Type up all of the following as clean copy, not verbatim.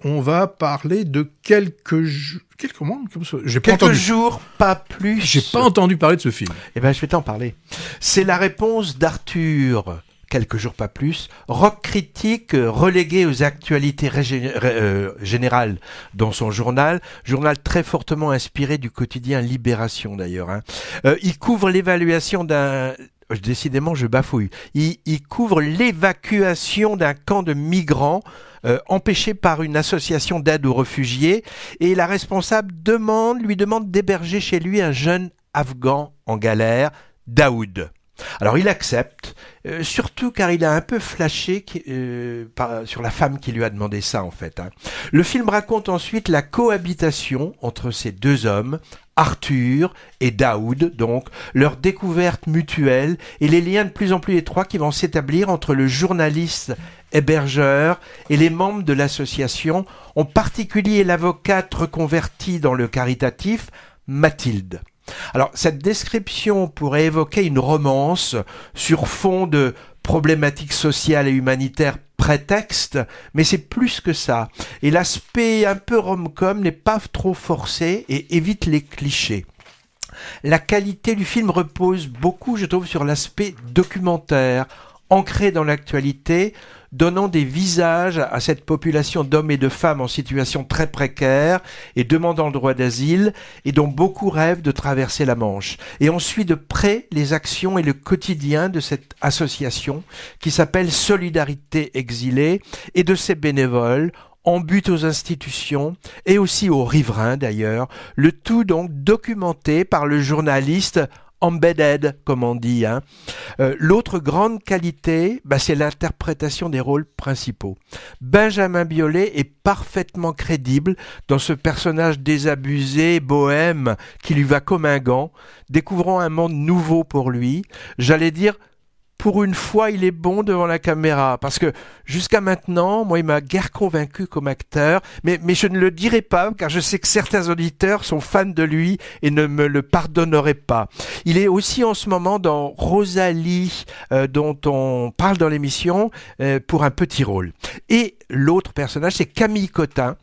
on va parler de quelques jours, pas plus. J'ai pas entendu parler de ce film. Eh ben, je vais t'en parler. C'est la réponse d'Arthur. Quelques jours, pas plus. Rock critique relégué aux actualités générales dans son journal très fortement inspiré du quotidien Libération d'ailleurs. Il couvre l'évaluation d'un... Décidément, je bafouille. Il couvre l'évacuation d'un camp de migrants empêché par une association d'aide aux réfugiés, et la responsable lui demande d'héberger chez lui un jeune Afghan en galère, Daoud. Alors il accepte, surtout car il a un peu flashé sur la femme qui lui a demandé ça en fait. Le film raconte ensuite la cohabitation entre ces deux hommes, Arthur et Daoud, donc leur découverte mutuelle et les liens de plus en plus étroits qui vont s'établir entre le journaliste hébergeur et les membres de l'association, en particulier l'avocate reconvertie dans le caritatif, Mathilde. Alors, cette description pourrait évoquer une romance sur fond de problématiques sociales et humanitaires prétexte, mais c'est plus que ça. Et l'aspect un peu rom-com n'est pas trop forcé et évite les clichés. La qualité du film repose beaucoup, je trouve, sur l'aspect documentaire, ancré dans l'actualité, donnant des visages à cette population d'hommes et de femmes en situation très précaire et demandant le droit d'asile, et dont beaucoup rêvent de traverser la Manche. Et on suit de près les actions et le quotidien de cette association qui s'appelle Solidarité Exilée et de ses bénévoles, en but aux institutions et aussi aux riverains d'ailleurs, le tout donc documenté par le journaliste embedded, comme on dit. L'autre grande qualité, c'est l'interprétation des rôles principaux. Benjamin Biolay est parfaitement crédible dans ce personnage désabusé, bohème, qui lui va comme un gant, découvrant un monde nouveau pour lui. J'allais dire, pour une fois, il est bon devant la caméra, parce que jusqu'à maintenant, moi, il m'a guère convaincu comme acteur, mais je ne le dirai pas, car je sais que certains auditeurs sont fans de lui et ne me le pardonneraient pas. Il est aussi en ce moment dans Rosalie, dont on parle dans l'émission, pour un petit rôle. Et l'autre personnage, c'est Camille Cotin,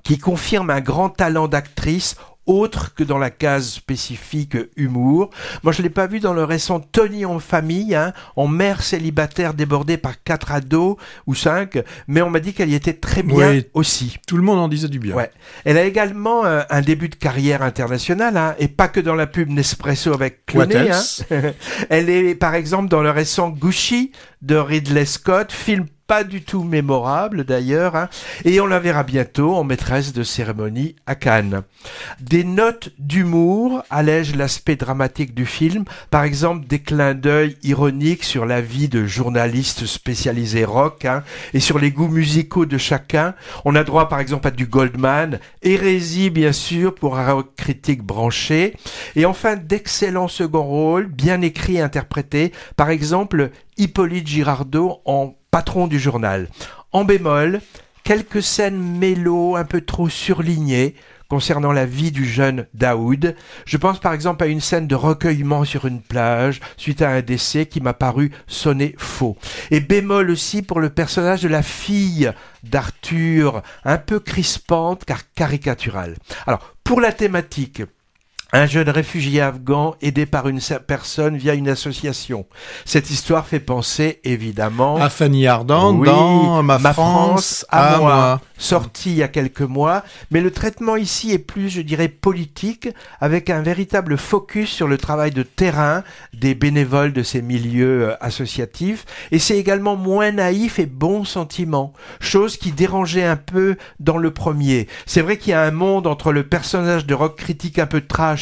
qui confirme un grand talent d'actrice, autre que dans la case spécifique humour. Moi, je l'ai pas vu dans le récent Tony en famille, en mère célibataire débordée par 4 ados ou 5, mais on m'a dit qu'elle y était très bien aussi. Tout le monde en disait du bien. Ouais. Elle a également un début de carrière internationale, et pas que dans la pub Nespresso avec Clooney. Elle est par exemple dans le récent Gucci de Ridley Scott, film pas du tout mémorable d'ailleurs, et on la verra bientôt en maîtresse de cérémonie à Cannes. Des notes d'humour allègent l'aspect dramatique du film, par exemple des clins d'œil ironiques sur la vie de journalistes spécialisés rock, et sur les goûts musicaux de chacun. On a droit par exemple à du Goldman, Hérésie bien sûr pour un rock critique branché, et enfin d'excellents seconds rôles, bien écrits et interprétés, par exemple Hippolyte Girardot en patron du journal. En bémol, quelques scènes mélo un peu trop surlignées concernant la vie du jeune Daoud. Je pense par exemple à une scène de recueillement sur une plage suite à un décès qui m'a paru sonner faux. Et bémol aussi pour le personnage de la fille d'Arthur, un peu crispante car caricaturale. Alors, pour la thématique, un jeune réfugié afghan aidé par une personne via une association. Cette histoire fait penser évidemment à Fanny Ardant dans Ma France à moi, sorti il y a quelques mois, mais le traitement ici est plus, je dirais, politique, avec un véritable focus sur le travail de terrain des bénévoles de ces milieux associatifs, et c'est également moins naïf et bon sentiment, chose qui dérangeait un peu dans le premier. C'est vrai qu'il y a un monde entre le personnage de rock critique un peu trash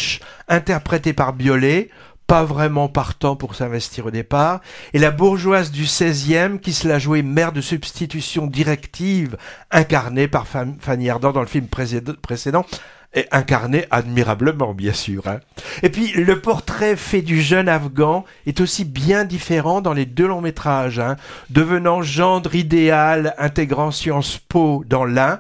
interprété par Biolay, pas vraiment partant pour s'investir au départ, et la bourgeoise du 16e qui se la jouait mère de substitution directive, incarnée par Fanny Ardant dans le film précédent, et incarnée admirablement, bien sûr. Et puis, le portrait fait du jeune Afghan est aussi bien différent dans les deux longs métrages, devenant gendre idéal, intégrant Sciences Po dans l'un,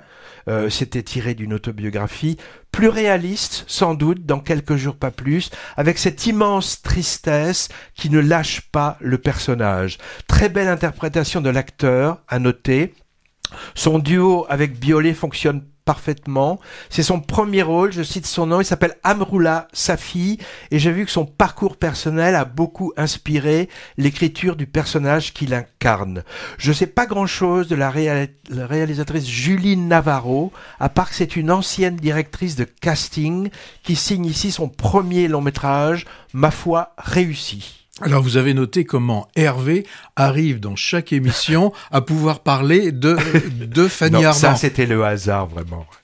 c'était tiré d'une autobiographie, plus réaliste, sans doute, dans quelques jours pas plus, avec cette immense tristesse qui ne lâche pas le personnage. Très belle interprétation de l'acteur, à noter, Son duo avec Biolay fonctionne parfaitement. C'est son premier rôle, je cite son nom, il s'appelle Amroula Safi, et j'ai vu que son parcours personnel a beaucoup inspiré l'écriture du personnage qu'il incarne. Je sais pas grand-chose de la réalisatrice Julie Navarro, à part que c'est une ancienne directrice de casting qui signe ici son premier long-métrage, ma foi réussi. Alors vous avez noté comment Hervé arrive dans chaque émission à pouvoir parler de Fanny Ardant. Ça c'était le hasard vraiment.